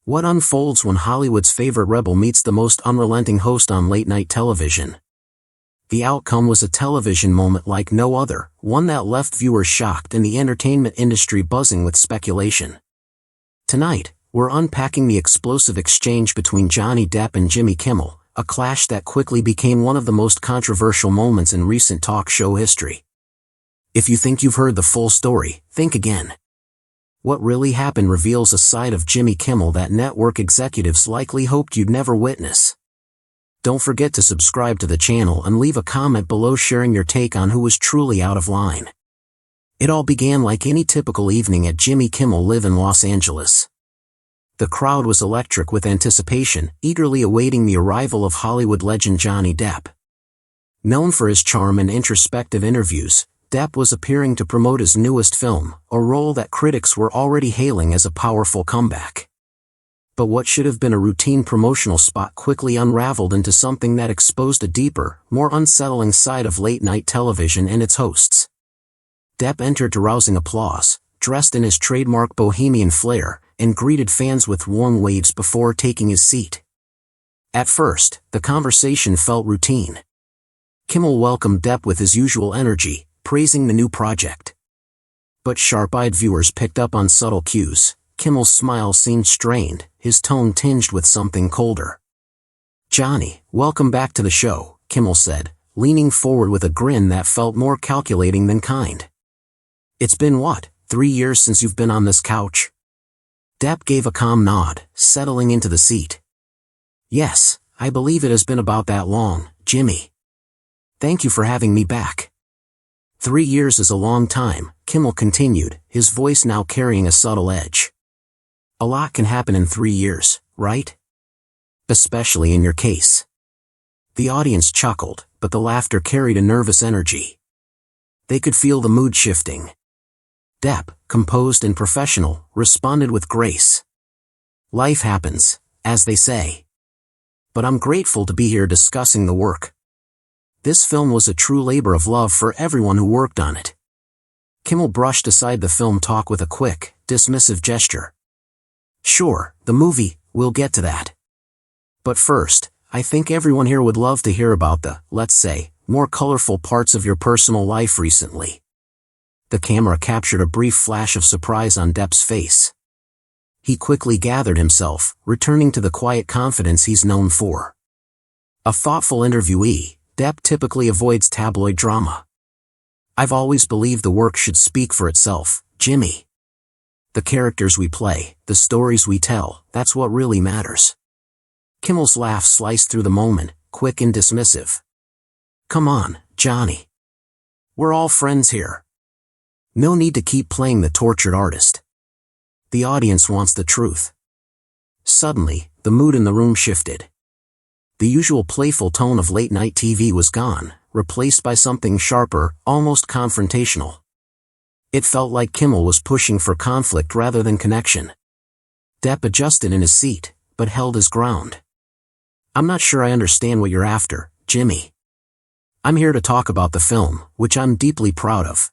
What unfolds when Hollywood's favorite rebel meets the most unrelenting host on late-night television? The outcome was a television moment like no other, one that left viewers shocked and the entertainment industry buzzing with speculation. Tonight, we're unpacking the explosive exchange between Johnny Depp and Jimmy Kimmel, a clash that quickly became one of the most controversial moments in recent talk show history. If you think you've heard the full story, think again. What really happened reveals a side of Jimmy Kimmel that network executives likely hoped you'd never witness. Don't forget to subscribe to the channel and leave a comment below sharing your take on who was truly out of line. It all began like any typical evening at Jimmy Kimmel Live in Los Angeles. The crowd was electric with anticipation, eagerly awaiting the arrival of Hollywood legend Johnny Depp. Known for his charm and introspective interviews, Depp was appearing to promote his newest film, a role that critics were already hailing as a powerful comeback. But what should have been a routine promotional spot quickly unraveled into something that exposed a deeper, more unsettling side of late-night television and its hosts. Depp entered to rousing applause, dressed in his trademark bohemian flair, and greeted fans with warm waves before taking his seat. At first, the conversation felt routine. Kimmel welcomed Depp with his usual energy, praising the new project. But sharp-eyed viewers picked up on subtle cues. Kimmel's smile seemed strained, his tone tinged with something colder. "Johnny, welcome back to the show," Kimmel said, leaning forward with a grin that felt more calculating than kind. "It's been what, 3 years since you've been on this couch?" Depp gave a calm nod, settling into the seat. "Yes, I believe it has been about that long, Jimmy. Thank you for having me back." 3 years is a long time, Kimmel continued, his voice now carrying a subtle edge. "A lot can happen in 3 years, right? Especially in your case." The audience chuckled, but the laughter carried a nervous energy. They could feel the mood shifting. Depp, composed and professional, responded with grace. "Life happens, as they say. But I'm grateful to be here discussing the work. This film was a true labor of love for everyone who worked on it." Kimmel brushed aside the film talk with a quick, dismissive gesture. "Sure, the movie, we'll get to that. But first, I think everyone here would love to hear about the, let's say, more colorful parts of your personal life recently." The camera captured a brief flash of surprise on Depp's face. He quickly gathered himself, returning to the quiet confidence he's known for. A thoughtful interviewee, Depp typically avoids tabloid drama. "I've always believed the work should speak for itself, Jimmy. The characters we play, the stories we tell, that's what really matters." Kimmel's laugh sliced through the moment, quick and dismissive. "Come on, Johnny. We're all friends here. No need to keep playing the tortured artist. The audience wants the truth." Suddenly, the mood in the room shifted. The usual playful tone of late-night TV was gone, replaced by something sharper, almost confrontational. It felt like Kimmel was pushing for conflict rather than connection. Depp adjusted in his seat, but held his ground. "I'm not sure I understand what you're after, Jimmy. I'm here to talk about the film, which I'm deeply proud of.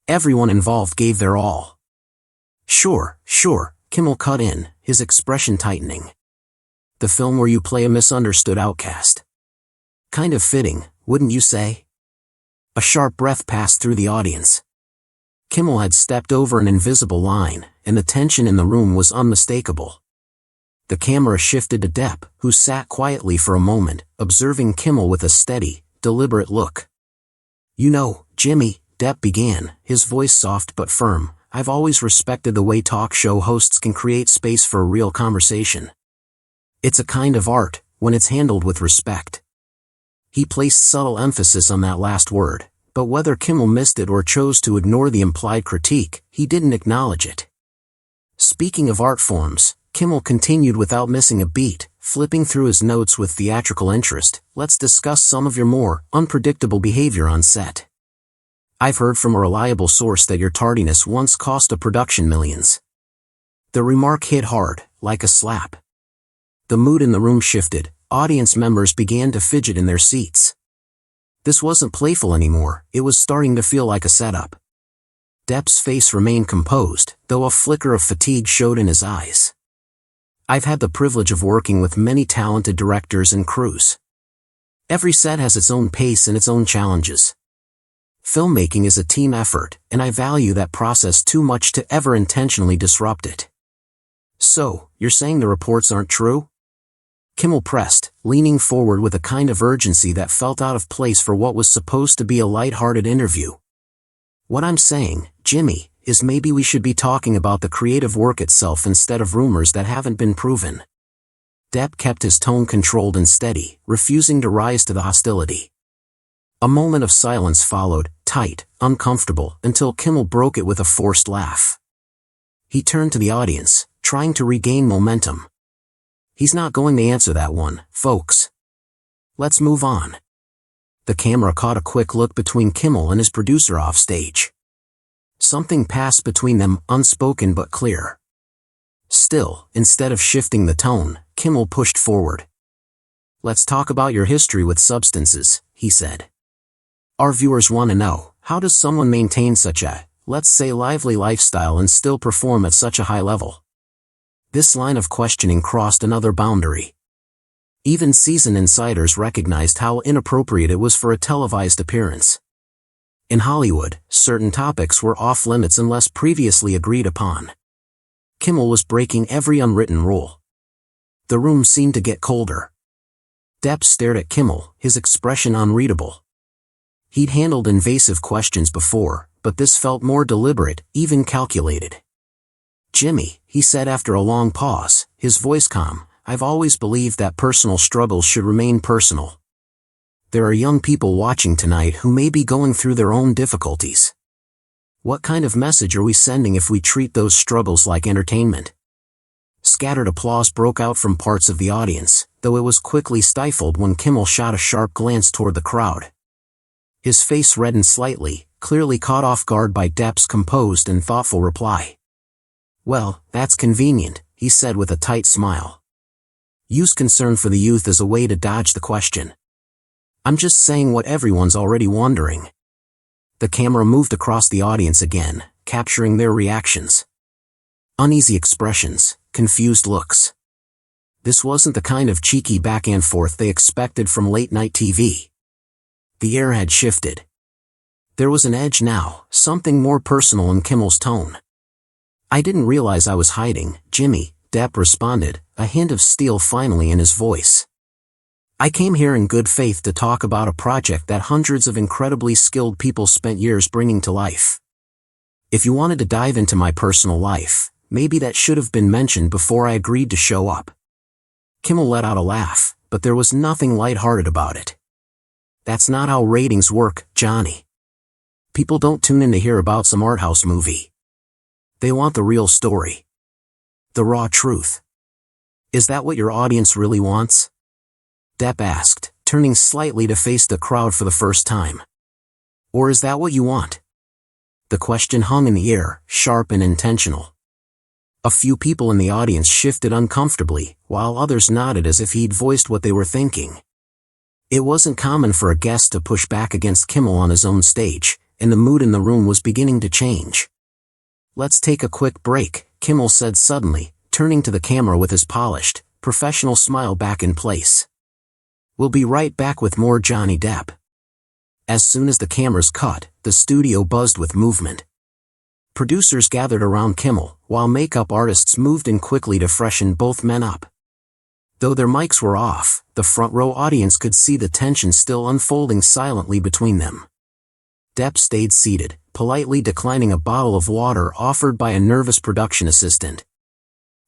Everyone involved gave their all." Sure, Kimmel cut in, his expression tightening. "The film where you play a misunderstood outcast. Kind of fitting, wouldn't you say?" A sharp breath passed through the audience. Kimmel had stepped over an invisible line, and the tension in the room was unmistakable. The camera shifted to Depp, who sat quietly for a moment, observing Kimmel with a steady, deliberate look. "You know, Jimmy," Depp began, his voice soft but firm, "I've always respected the way talk show hosts can create space for a real conversation. It's a kind of art, when it's handled with respect." He placed subtle emphasis on that last word, but whether Kimmel missed it or chose to ignore the implied critique, he didn't acknowledge it. Speaking of art forms, Kimmel continued without missing a beat, flipping through his notes with theatrical interest. "Let's discuss some of your more unpredictable behavior on set. I've heard from a reliable source that your tardiness once cost a production millions." The remark hit hard, like a slap. The mood in the room shifted, audience members began to fidget in their seats. This wasn't playful anymore, it was starting to feel like a setup. Depp's face remained composed, though a flicker of fatigue showed in his eyes. I've had the privilege of working with many talented directors and crews. Every set has its own pace and its own challenges. Filmmaking is a team effort, and I value that process too much to ever intentionally disrupt it. So, you're saying the reports aren't true? Kimmel pressed, leaning forward with a kind of urgency that felt out of place for what was supposed to be a light-hearted interview. What I'm saying, Jimmy, is maybe we should be talking about the creative work itself instead of rumors that haven't been proven. Depp kept his tone controlled and steady, refusing to rise to the hostility. A moment of silence followed, tight, uncomfortable, until Kimmel broke it with a forced laugh. He turned to the audience, trying to regain momentum. He's not going to answer that one, folks. Let's move on. The camera caught a quick look between Kimmel and his producer off stage. Something passed between them, unspoken but clear. Still, instead of shifting the tone, Kimmel pushed forward. Let's talk about your history with substances, he said. Our viewers want to know, how does someone maintain such a, let's say, lively lifestyle and still perform at such a high level? This line of questioning crossed another boundary. Even seasoned insiders recognized how inappropriate it was for a televised appearance. In Hollywood, certain topics were off limits unless previously agreed upon. Kimmel was breaking every unwritten rule. The room seemed to get colder. Depp stared at Kimmel, his expression unreadable. He'd handled invasive questions before, but this felt more deliberate, even calculated. Jimmy, he said after a long pause, his voice calm, I've always believed that personal struggles should remain personal. There are young people watching tonight who may be going through their own difficulties. What kind of message are we sending if we treat those struggles like entertainment? Scattered applause broke out from parts of the audience, though it was quickly stifled when Kimmel shot a sharp glance toward the crowd. His face reddened slightly, clearly caught off guard by Depp's composed and thoughtful reply. Well, that's convenient, he said with a tight smile. Use concern for the youth as a way to dodge the question. I'm just saying what everyone's already wondering. The camera moved across the audience again, capturing their reactions. Uneasy expressions, confused looks. This wasn't the kind of cheeky back and forth they expected from late-night TV. The air had shifted. There was an edge now, something more personal in Kimmel's tone. I didn't realize I was hiding, Jimmy, Depp responded, a hint of steel finally in his voice. I came here in good faith to talk about a project that hundreds of incredibly skilled people spent years bringing to life. If you wanted to dive into my personal life, maybe that should have been mentioned before I agreed to show up. Kimmel let out a laugh, but there was nothing lighthearted about it. That's not how ratings work, Johnny. People don't tune in to hear about some art house movie. They want the real story. The raw truth. Is that what your audience really wants? Depp asked, turning slightly to face the crowd for the first time. Or is that what you want? The question hung in the air, sharp and intentional. A few people in the audience shifted uncomfortably, while others nodded as if he'd voiced what they were thinking. It wasn't common for a guest to push back against Kimmel on his own stage, and the mood in the room was beginning to change. Let's take a quick break, Kimmel said suddenly, turning to the camera with his polished, professional smile back in place. We'll be right back with more Johnny Depp. As soon as the cameras cut, the studio buzzed with movement. Producers gathered around Kimmel, while makeup artists moved in quickly to freshen both men up. Though their mics were off, the front row audience could see the tension still unfolding silently between them. Depp stayed seated, politely declining a bottle of water offered by a nervous production assistant.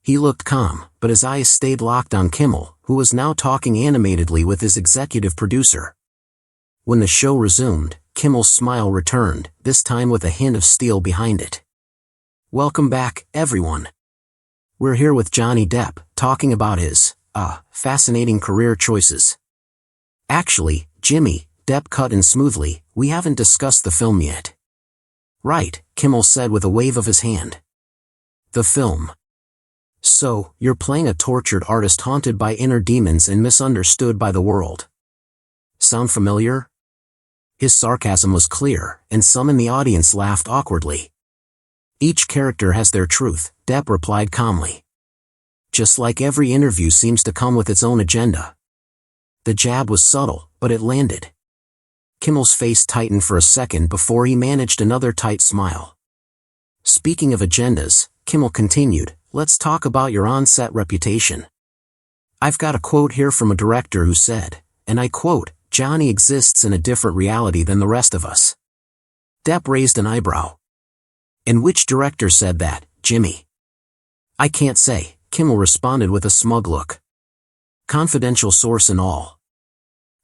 He looked calm, but his eyes stayed locked on Kimmel, who was now talking animatedly with his executive producer. When the show resumed, Kimmel's smile returned, this time with a hint of steel behind it. Welcome back, everyone. We're here with Johnny Depp, talking about his, fascinating career choices. Actually, Jimmy, Depp cut in smoothly, we haven't discussed the film yet. Right, Kimmel said with a wave of his hand. The film. So, you're playing a tortured artist haunted by inner demons and misunderstood by the world. Sound familiar? His sarcasm was clear, and some in the audience laughed awkwardly. Each character has their truth, Depp replied calmly. just like every interview seems to come with its own agenda. The jab was subtle, but it landed. Kimmel's face tightened for a second before he managed another tight smile. Speaking of agendas, Kimmel continued, let's talk about your on-set reputation. I've got a quote here from a director who said, and I quote, Johnny exists in a different reality than the rest of us. Depp raised an eyebrow. And which director said that, Jimmy? I can't say, Kimmel responded with a smug look. Confidential source and all.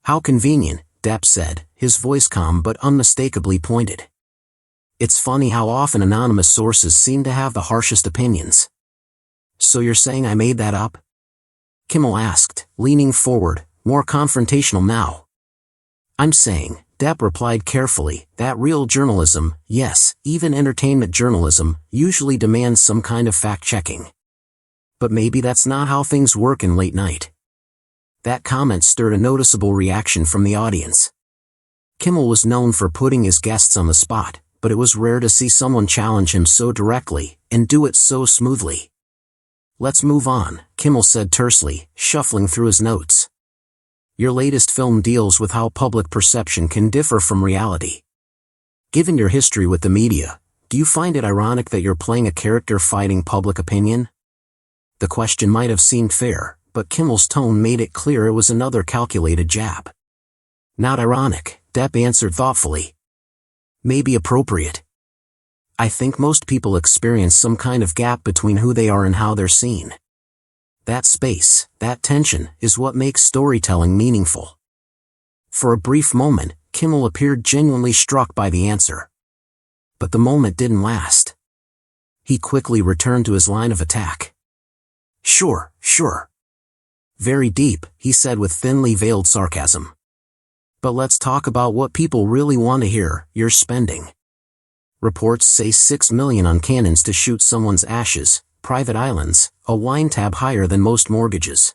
How convenient, Depp said, his voice calm but unmistakably pointed. It's funny how often anonymous sources seem to have the harshest opinions. So you're saying I made that up? Kimmel asked, leaning forward, more confrontational now. I'm saying, Depp replied carefully, that real journalism, yes, even entertainment journalism, usually demands some kind of fact-checking. But maybe that's not how things work in late night. That comment stirred a noticeable reaction from the audience. Kimmel was known for putting his guests on the spot, but it was rare to see someone challenge him so directly, and do it so smoothly. Let's move on, Kimmel said tersely, shuffling through his notes. Your latest film deals with how public perception can differ from reality. Given your history with the media, do you find it ironic that you're playing a character fighting public opinion? The question might have seemed fair, but Kimmel's tone made it clear it was another calculated jab. Not ironic, Depp answered thoughtfully. Maybe appropriate. I think most people experience some kind of gap between who they are and how they're seen. That space, that tension, is what makes storytelling meaningful. For a brief moment, Kimmel appeared genuinely struck by the answer. But the moment didn't last. He quickly returned to his line of attack. Sure. Very deep, he said with thinly veiled sarcasm. But let's talk about what people really want to hear, your spending. Reports say $6 million on cannons to shoot someone's ashes, private islands, a wine tab higher than most mortgages.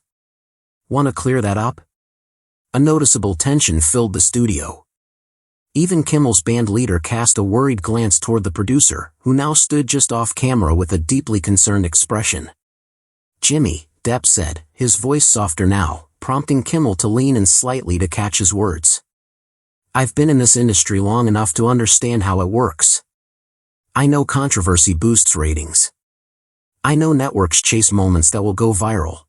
Want to clear that up? A noticeable tension filled the studio. Even Kimmel's band leader cast a worried glance toward the producer, who now stood just off camera with a deeply concerned expression. Jimmy, Depp said, his voice softer now, prompting Kimmel to lean in slightly to catch his words. I've been in this industry long enough to understand how it works. I know controversy boosts ratings. I know networks chase moments that will go viral.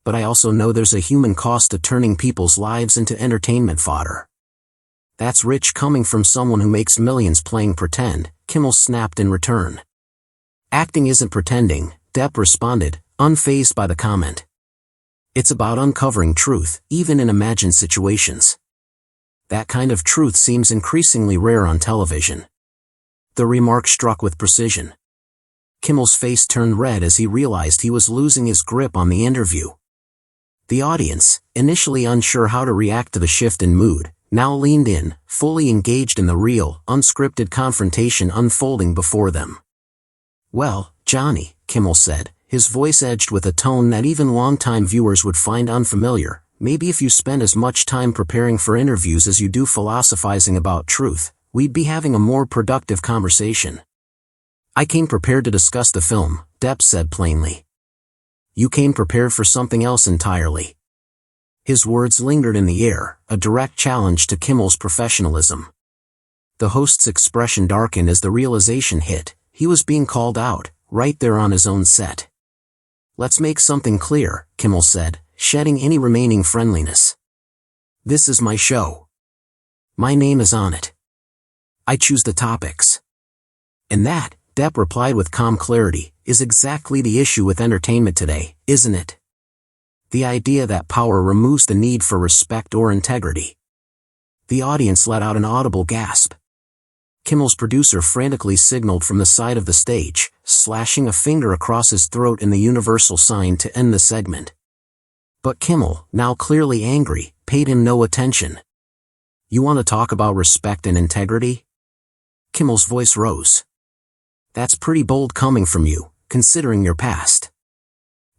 But I also know there's a human cost to turning people's lives into entertainment fodder. That's rich coming from someone who makes millions playing pretend, Kimmel snapped in return. Acting isn't pretending, Depp responded, unfazed by the comment. It's about uncovering truth, even in imagined situations. That kind of truth seems increasingly rare on television. The remark struck with precision. Kimmel's face turned red as he realized he was losing his grip on the interview. The audience, initially unsure how to react to the shift in mood, now leaned in, fully engaged in the real, unscripted confrontation unfolding before them. Well, Johnny, Kimmel said, his voice edged with a tone that even longtime viewers would find unfamiliar, maybe if you spend as much time preparing for interviews as you do philosophizing about truth, we'd be having a more productive conversation. I came prepared to discuss the film, Depp said plainly. You came prepared for something else entirely. His words lingered in the air, a direct challenge to Kimmel's professionalism. The host's expression darkened as the realization hit, he was being called out, right there on his own set. Let's make something clear, Kimmel said, shedding any remaining friendliness. This is my show. My name is on it. I choose the topics. And that, Depp replied with calm clarity, is exactly the issue with entertainment today, isn't it? The idea that power removes the need for respect or integrity. The audience let out an audible gasp. Kimmel's producer frantically signaled from the side of the stage, slashing a finger across his throat in the universal sign to end the segment. But Kimmel, now clearly angry, paid him no attention. You want to talk about respect and integrity? Kimmel's voice rose. That's pretty bold coming from you, considering your past.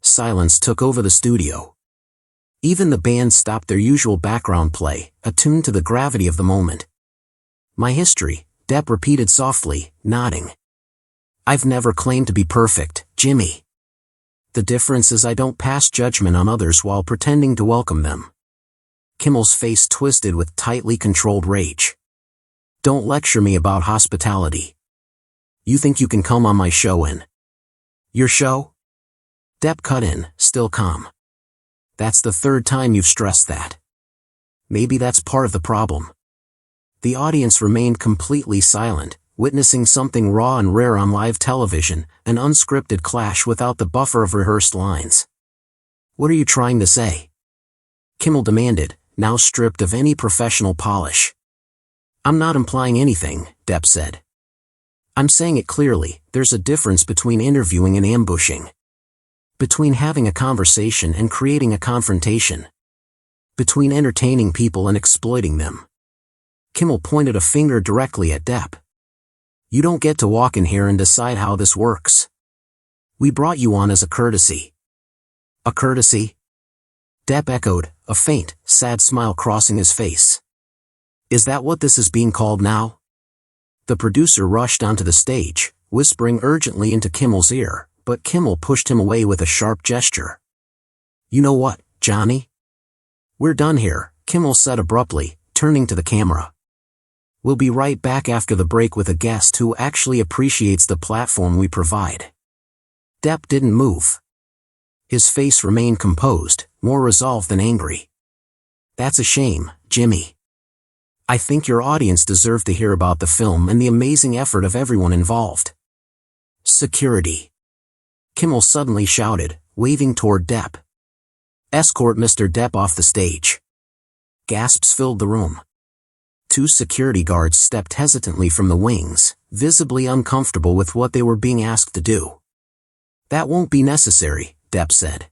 Silence took over the studio. Even the band stopped their usual background play, attuned to the gravity of the moment. My history, Depp repeated softly, nodding. I've never claimed to be perfect, Jimmy. The difference is I don't pass judgment on others while pretending to welcome them. Kimmel's face twisted with tightly controlled rage. Don't lecture me about hospitality. You think you can come on my show and... Your show? Depp cut in, still calm. That's the third time you've stressed that. Maybe that's part of the problem. The audience remained completely silent, witnessing something raw and rare on live television, an unscripted clash without the buffer of rehearsed lines. What are you trying to say? Kimmel demanded, now stripped of any professional polish. I'm not implying anything, Depp said. I'm saying it clearly, there's a difference between interviewing and ambushing. Between having a conversation and creating a confrontation. Between entertaining people and exploiting them. Kimmel pointed a finger directly at Depp. You don't get to walk in here and decide how this works. We brought you on as a courtesy. A courtesy? Depp echoed, a faint, sad smile crossing his face. Is that what this is being called now? The producer rushed onto the stage, whispering urgently into Kimmel's ear, but Kimmel pushed him away with a sharp gesture. You know what, Johnny? We're done here, Kimmel said abruptly, turning to the camera. We'll be right back after the break with a guest who actually appreciates the platform we provide. Depp didn't move. His face remained composed, more resolved than angry. That's a shame, Jimmy. I think your audience deserved to hear about the film and the amazing effort of everyone involved. Security. Kimmel suddenly shouted, waving toward Depp. Escort Mr. Depp off the stage. Gasps filled the room. 2 security guards stepped hesitantly from the wings, visibly uncomfortable with what they were being asked to do. That won't be necessary, Depp said.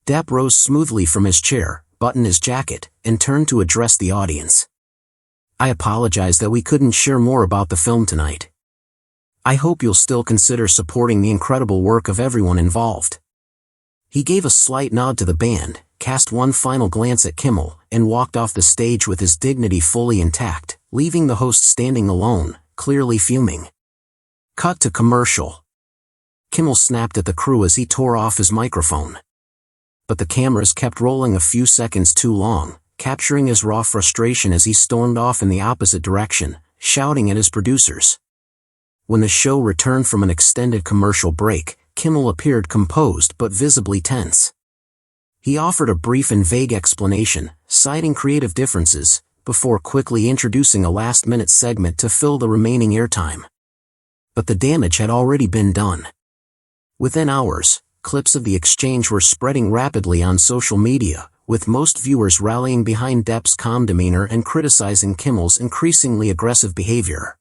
Depp rose smoothly from his chair, buttoned his jacket, and turned to address the audience. I apologize that we couldn't share more about the film tonight. I hope you'll still consider supporting the incredible work of everyone involved. He gave a slight nod to the band, cast one final glance at Kimmel, and walked off the stage with his dignity fully intact, leaving the host standing alone, clearly fuming. Cut to commercial. Kimmel snapped at the crew as he tore off his microphone. But the cameras kept rolling a few seconds too long, capturing his raw frustration as he stormed off in the opposite direction, shouting at his producers. When the show returned from an extended commercial break, Kimmel appeared composed but visibly tense. He offered a brief and vague explanation, citing creative differences, before quickly introducing a last-minute segment to fill the remaining airtime. But the damage had already been done. Within hours, clips of the exchange were spreading rapidly on social media, with most viewers rallying behind Depp's calm demeanor and criticizing Kimmel's increasingly aggressive behavior.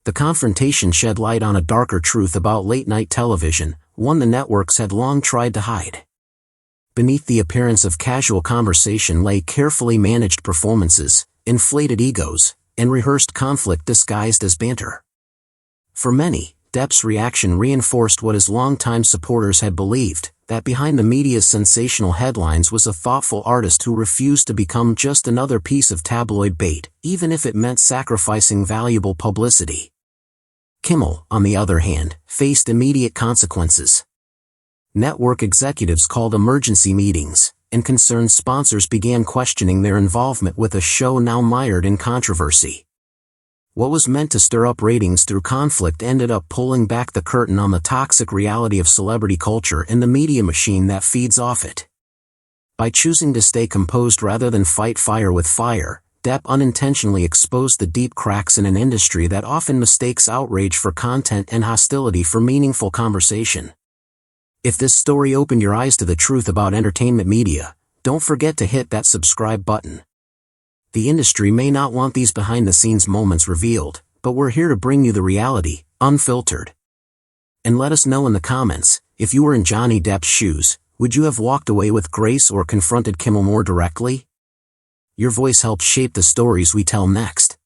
The confrontation shed light on a darker truth about late-night television, one the networks had long tried to hide. Beneath the appearance of casual conversation lay carefully managed performances, inflated egos, and rehearsed conflict disguised as banter. For many, Depp's reaction reinforced what his longtime supporters had believed, that behind the media's sensational headlines was a thoughtful artist who refused to become just another piece of tabloid bait, even if it meant sacrificing valuable publicity. Kimmel, on the other hand, faced immediate consequences. Network executives called emergency meetings, and concerned sponsors began questioning their involvement with a show now mired in controversy. What was meant to stir up ratings through conflict ended up pulling back the curtain on the toxic reality of celebrity culture and the media machine that feeds off it. By choosing to stay composed rather than fight fire with fire, Depp unintentionally exposed the deep cracks in an industry that often mistakes outrage for content and hostility for meaningful conversation. If this story opened your eyes to the truth about entertainment media, don't forget to hit that subscribe button. The industry may not want these behind-the-scenes moments revealed, but we're here to bring you the reality, unfiltered. And let us know in the comments, if you were in Johnny Depp's shoes, would you have walked away with grace or confronted Kimmel more directly? Your voice helps shape the stories we tell next.